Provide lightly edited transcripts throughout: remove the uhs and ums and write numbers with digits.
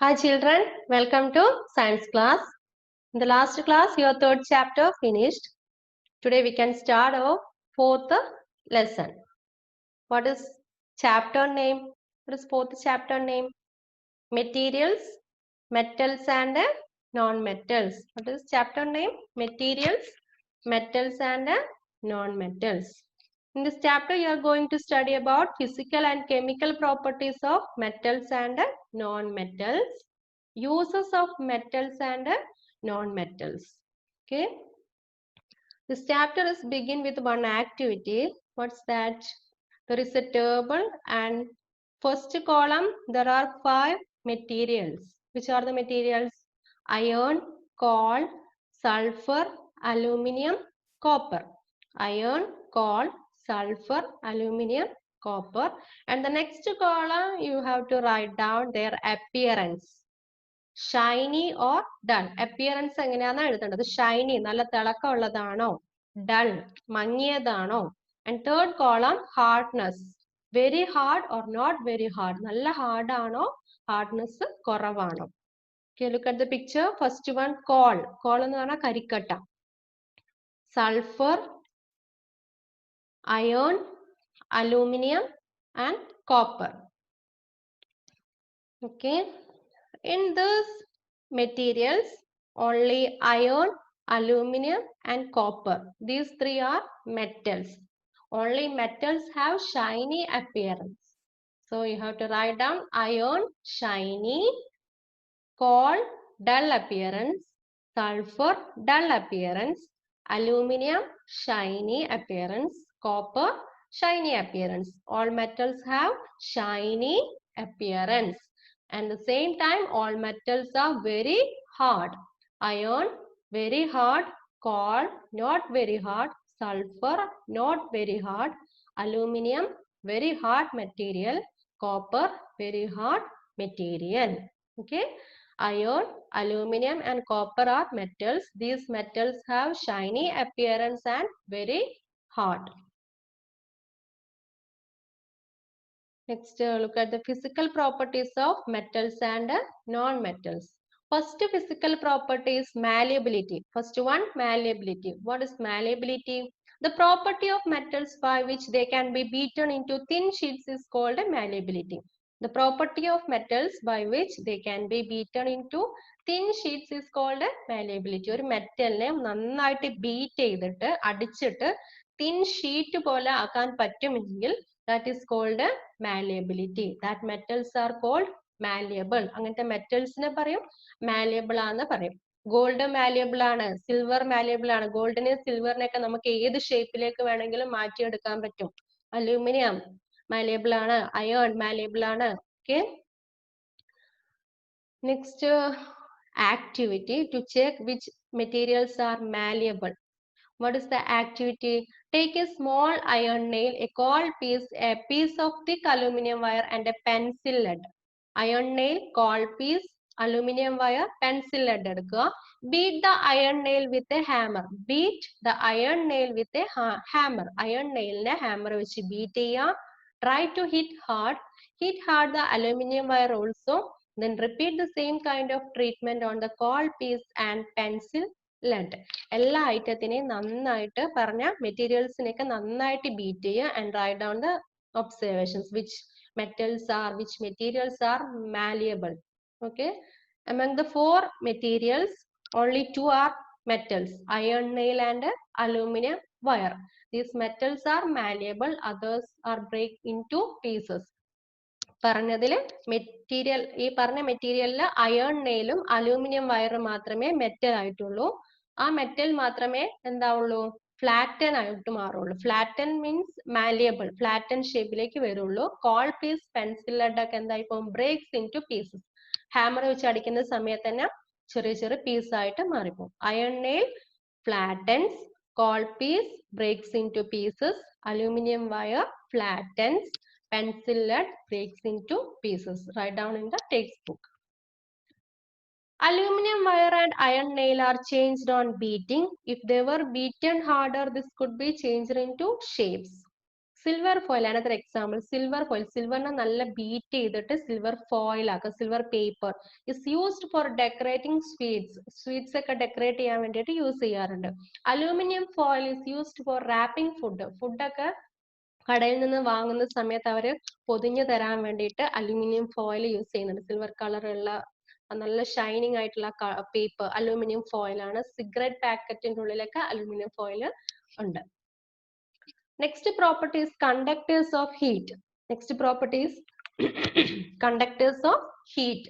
Hi children, welcome to science class. In the last class, your third chapter finished. Today we can start our fourth lesson. What is chapter name? What is fourth chapter name? Materials, metals and non-metals. What is chapter name? Materials, metals and non-metals. In this chapter, you are going to study about physical and chemical properties of metals and non-metals, uses of metals and non-metals. Okay. This chapter is begin with one activity. What's that? There is a table and first column there are 5 materials. Which are the materials? Iron, coal, sulfur, aluminium, copper. Iron, coal, sulfur, aluminium, copper. And the next column you have to write down their appearance. Shiny or dull. Appearance എങ്ങനെയാണോ എഴുതേണ്ടത്? Shiny, നല്ല തിളക്കമുള്ളതാണോ? Dull, മങ്ങിയതാണോ? And third column, hardness. Very hard or not very hard. നല്ല hard ആണോ? Hardness കുറവാണോ? Okay, look at the picture. First one, coal. Coal എന്ന് പറഞ്ഞാൽ കരിക്കട്ട. Sulfur, iron, aluminium and copper. Okay. In this materials, only iron, aluminium and copper. These three are metals. Only metals have shiny appearance. So you have to write down iron, shiny, coal, dull appearance, sulfur, dull appearance, aluminium, shiny appearance, copper, shiny appearance. All metals have shiny appearance. And at the same time, all metals are very hard. Iron, very hard. Coal, not very hard. Sulfur, not very hard. Aluminium, very hard material. Copper, very hard material. Okay. Iron, aluminium and copper are metals. These metals have shiny appearance and very hard. Next, look at the physical properties of metals and non-metals. First physical property is malleability. First one, malleability. What is malleability? The property of metals by which they can be beaten into thin sheets is called malleability. The property of metals by which they can be beaten into thin sheets is called malleability. ഒരു മെറ്റലിനെ നന്നായിട്ട് beat ചെയ്തിട്ട് അടിച്ചിട്ട് thin sheet പോലെ ആക്കാൻ പറ്റുമെങ്കിൽ that is called malleability. That metals are called malleable. അങ്ങനത്തെ മെറ്റൽസിനെ പറയും malleable ആണെന്ന് പറയും. ഗോൾഡ് malleable ആണ്, സിൽവർ malleable ആണ്. ഗോൾഡിനെ സിൽവറിനെയൊക്കെ നമുക്ക് ഏത് ഷേപ്പിലേക്ക് വേണമെങ്കിലും മാറ്റിയെടുക്കാൻ പറ്റും. അലൂമിനിയം malleable ആണ്, അയൺ malleable ആണ്. Okay. Next activity to check which materials are malleable. What is the activity? Take a small iron nail, a cold piece, a piece of thick aluminum wire and a pencil lead. Iron nail, cold piece, aluminum wire, pencil lead എടുക്കുക. Beat the iron nail with a hammer. Beat the iron nail with a hammer. Iron nail നെ hammer വെച്ച് beat ചെയ്യുക. Try to hit hard. Hit hard the aluminum wire also. Then repeat the same kind of treatment on the cold piece and pencil lead. എല്ലാ ഐറ്റത്തിനെയും നന്നായിട്ട് പറഞ്ഞ മെറ്റീരിയൽസിനെയൊക്കെ നന്നായിട്ട് beat ചെയ്യുക and write down the observations which metals are, which materials are malleable. Okay. Among the 4 materials, only 2 are metals, iron nail and aluminum wire. These metals are malleable, others are break into pieces. പറഞ്ഞതില് material ഈ പറഞ്ഞ മെറ്റീരിയലില് iron നെയിലും aluminium വയറും മാത്രമേ metal ആയിട്ടുള്ളൂ. ആ metal മാത്രമേ എന്താവുള്ളൂ flatten ആയിട്ട് മാറുള്ളൂ. ഫ്ലാറ്റൻ മീൻസ് മാലിയബിൾ, ഫ്ലാറ്റൻ ഷേപ്പിലേക്ക് വരുള്ളൂ. കോൾ പീസ്, പെൻസിൽ ലെഡ് ഒക്കെ എന്തായിപ്പോ breaks into pieces. Hammer വെച്ച് അടിക്കുന്ന സമയത്ത് തന്നെ ചെറിയ ചെറിയ പീസ് ആയിട്ട് മാറിപ്പോകും. Iron nail flattens, coal piece breaks into pieces, aluminum wire flattens, pencil lead breaks into pieces. Write down in the textbook. Aluminum wire and iron nail are changed on beating. If they were beaten harder, this could be changed into shapes. Silver foil, another example, silver foil. Silver na nalla beat ചെയ്തിട്ട് silver foil ആക്കുക, silver paper is used for decorating sweets. Sweets ഒക്കെ decorate ചെയ്യാൻ വേണ്ടിയിട്ട് use ചെയ്യാറുണ്ട്. Aluminum foil is used for wrapping food. Food ഒക്കെ കടയിൽ നിന്ന് വാങ്ങുന്ന സമയത്ത് അവർ പൊതിഞ്ഞു തരാൻ വേണ്ടിയിട്ട് അലുമിനിയം ഫോയിൽ യൂസ് ചെയ്യുന്നുണ്ട്. സിൽവർ കളറുള്ള നല്ല ഷൈനിങ് ആയിട്ടുള്ള പേപ്പർ അലുമിനിയം ഫോയിൽ ആണ്. സിഗരറ്റ് പാക്കറ്റിന്റെ ഉള്ളിലൊക്കെ അലുമിനിയം ഫോയിൽ ഉണ്ട്. Next property is conductors of heat. Next property is conductors of heat.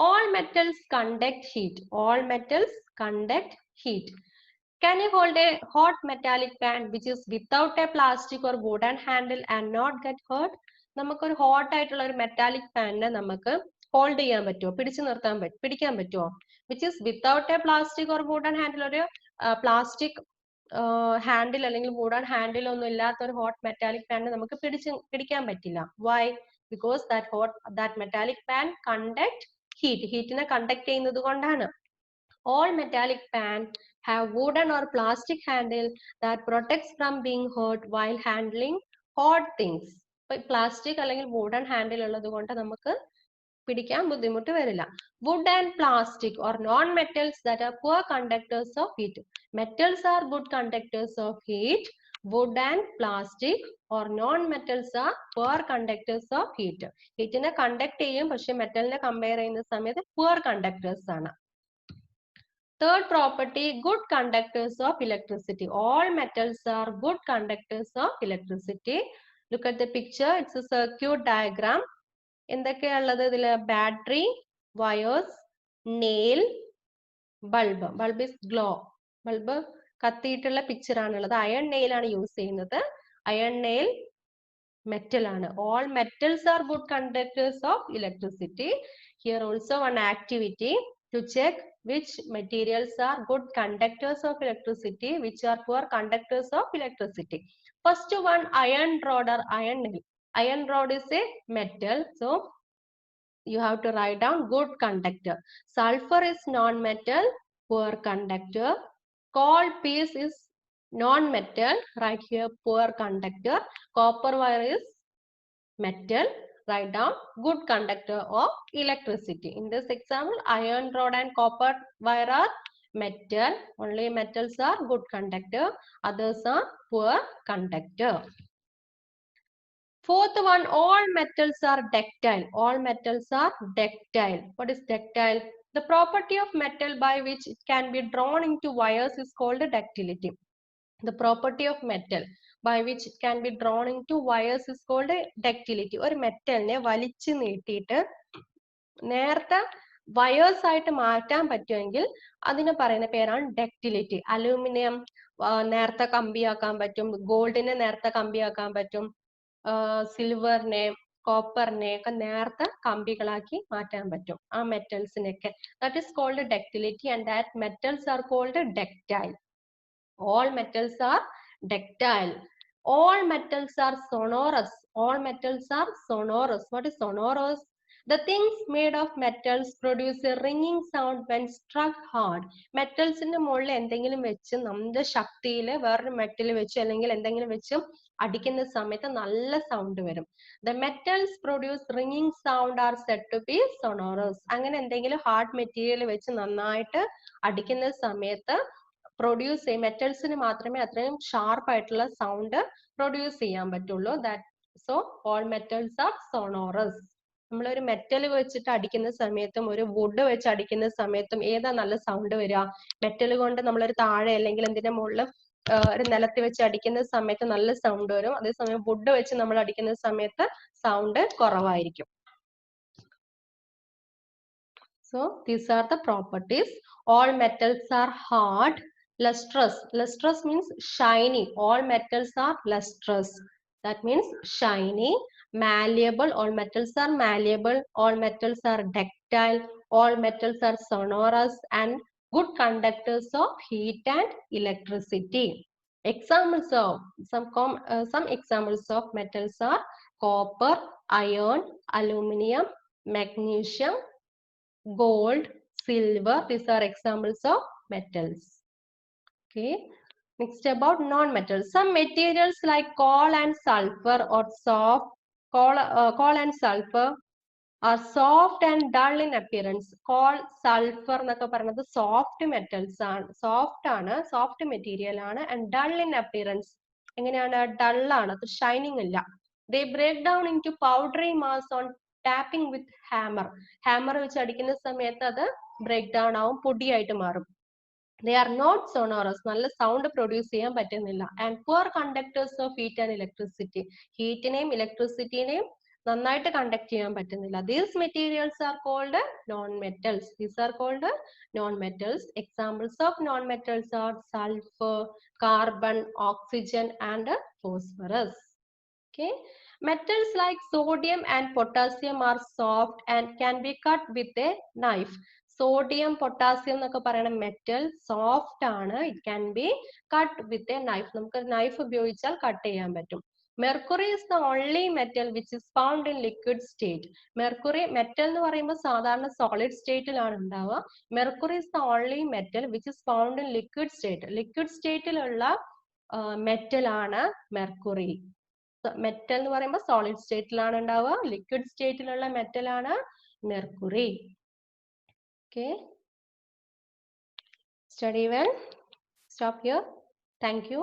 All metals conduct heat. All metals conduct heat. Can you hold a hot metallic pan which is without a plastic or wooden handle and not get hurt? നമുക്ക് ഒരു hot ആയിട്ടുള്ള ഒരു metallic പാനിനെ നമുക്ക് hold ചെയ്യാൻ പറ്റുമോ, പിടിക്കാൻ പറ്റുമോ? Which is without a plastic or wooden handle. ഒരു പ്ലാസ്റ്റിക് ഹാൻഡിൽ അല്ലെങ്കിൽ വുഡൻ ഹാൻഡിൽ ഒന്നും ഇല്ലാത്ത ഒരു ഹോട്ട് മെറ്റാലിക് പാനിനെ നമുക്ക് പിടിക്കാൻ പറ്റില്ല. Why? Because that metallic pan conduct heat. ഹീറ്റിനെ കണ്ടക്ട് ചെയ്യുന്നത് കൊണ്ടാണ്. All metallic pan have wooden or plastic handle that protects from being hurt while handling hot things. Plastic അല്ലെങ്കിൽ wooden handle ഉള്ളത് കൊണ്ട് നമുക്ക് പിടിക്കാൻ ബുദ്ധിമുട്ട് വരില്ല. Wood and plastic or non-metals that are poor conductors of heat. Metals are good conductors of heat. Wood and plastic or non-metals are poor conductors of heat. ഹീറ്റിനെ conduct ചെയ്യും, പക്ഷെ മെറ്റലിനെ കമ്പയർ ചെയ്യുന്ന സമയത്ത് poor conductors ആണ്. Third property, good conductors of electricity. All metals are good conductors of electricity. Look at the picture. It's a circuit diagram. എന്തൊക്കെയുള്ളത് ഇതിൽ? Battery, wires, nail, bulb. Bulb is glow. Bulb കത്തിയിട്ടുള്ള picture ആണുള്ളത്. Iron nail ആണ് use ചെയ്യുന്നത്. Iron nail metal ആണ്. All metals are good conductors of electricity. Here also one activity to check which materials are good conductors of electricity, which are poor conductors of electricity. First one, iron rod or iron nail. Iron rod is a metal, so you have to write down good conductor. Sulfur is non-metal, poor conductor. Coal piece is non-metal, right here poor conductor. Copper wire is metal, write down good conductor of electricity. In this example, iron rod and copper wire are metal. Only metals are good conductor, others are poor conductor. Fourth one, all metals are ductile. All metals are ductile. What is ductile? The property of metal by which it can be drawn into wires is called ductility. The property of metal by which it can be drawn into wires is called ductility. ഒരു മെറ്റലിനെ വലിച്ചു നീട്ടിയിട്ട് നേരത്തെ wires ആയിട്ട് മാറ്റാൻ പറ്റുമെങ്കിൽ അതിന് പറയുന്ന പേരാണ് ductility. Aluminium നേരത്തെ കമ്പിയാക്കാൻ പറ്റും, ഗോൾഡിനെ നേരത്തെ കമ്പിയാക്കാൻ പറ്റും, സിൽവറിനെ കോപ്പറിനെ ഒക്കെ നേരത്തെ കമ്പികളാക്കി മാറ്റാൻ പറ്റും ആ മെറ്റൽസിനൊക്കെ. That is called ductility and that metals are called ductile. All metals are ductile. All metals are sonorous. All metals are sonorous. What is sonorous? The things made of metals produce a ringing sound when struck hard. Metals in the മുകളിൽ എന്തെങ്കിലും വെച്ച് നമ്മുടെ ശക്തിയിൽ വേറൊരു metal വെച്ച് അല്ലെങ്കിൽ എന്തെങ്കിലും വെച്ച് അടിക്കുന്ന സമയത്ത് നല്ല സൗണ്ട് വരും. The metals produce ringing sound are said to be sonorous. അങ്ങനെ എന്തെങ്കിലും ഹാർഡ് മെറ്റീരിയൽ വെച്ച് നന്നായിട്ട് അടിക്കുന്ന സമയത്ത് പ്രൊഡ്യൂസ് ചെയ്യും. മെറ്റൽസിന് മാത്രമേ അത്രയും ഷാർപ്പ് ആയിട്ടുള്ള സൗണ്ട് പ്രൊഡ്യൂസ് ചെയ്യാൻ പറ്റുള്ളൂ. So all metals are sonorous. നമ്മളൊരു മെറ്റൽ വെച്ചിട്ട് അടിക്കുന്ന സമയത്തും ഒരു വുഡ് വെച്ച് അടിക്കുന്ന സമയത്തും ഏതാ നല്ല സൗണ്ട് വരിക? മെറ്റൽ കൊണ്ട് നമ്മളൊരു താഴെ അല്ലെങ്കിൽ എന്തിന്റെ മുകളിൽ ഒരു നിലത്ത് വെച്ച് അടിക്കുന്ന സമയത്ത് നല്ല സൗണ്ട് വരും. അതേസമയം വുഡ് വെച്ച് നമ്മൾ അടിക്കുന്ന സമയത്ത് സൗണ്ട് കുറവായിരിക്കും. So these are the properties. All metals are hard. Lustrous. Lustrous means shiny. All metals are lustrous. That means shiny. Malleable. All metals are malleable. All metals are ductile. All metals are sonorous and good conductors of heat and electricity. Examples of some examples of metals are copper, iron, aluminium, magnesium, gold, silver. These are examples of metals. Okay. Next about non-metals. Some materials like coal and sulfur or coal and sulfur are soft and dull in appearance. Coal, sulfur എന്നൊക്കെ പറയുന്നത് soft metals ആണ്. Soft material ആണ് and dull in appearance. എങ്ങനെയാണ്? Dull ആണ്. അത് shining ഇല്ല. They break down into powdery mass on tapping with hammer. Hammer വെച്ച് അടിക്കുന്ന സമയത്ത് അത് break down ആവും, പൊടിയായിട്ട് മാറും. They are not sonorous. നല്ല sound produce ചെയ്യാൻ പറ്റുന്നില്ല. And poor conductors of heat and electricity. ഹീറ്റിനെയും ഇലക്ട്രിസിറ്റിനെയും നന്നായിട്ട് കണ്ടക്ട് ചെയ്യാൻ പറ്റുന്നില്ല. These materials are called non-metals. These are called non-metals. Examples of non-metals are sulfur, carbon, oxygen, and phosphorus. Okay. Metals like sodium and potassium are soft and can be cut with a knife. Sodium, potassium എന്നൊക്കെ പറയുന്ന metal soft ആണ്. It can be cut with a knife. നമുക്ക് knife ഉപയോഗിച്ചാൽ cut ചെയ്യാൻ പറ്റും. Mercury is the only metal which is found in liquid state. Mercury metal എന്ന് പറയുമ്പോൾ സാധാരണ solid സ്റ്റേറ്റിലാണ് ഉണ്ടാവുക. Mercury is the only metal which is found in liquid state. Liquid സ്റ്റേറ്റിലുള്ള metal ആണ് മെർക്കുറി. മെറ്റൽ എന്ന് പറയുമ്പോൾ സോളിഡ് സ്റ്റേറ്റിലാണ് ഉണ്ടാവുക. ലിക്വിഡ് സ്റ്റേറ്റിലുള്ള മെറ്റൽ ആണ് mercury. Okay. Study well. Stop here. Thank you.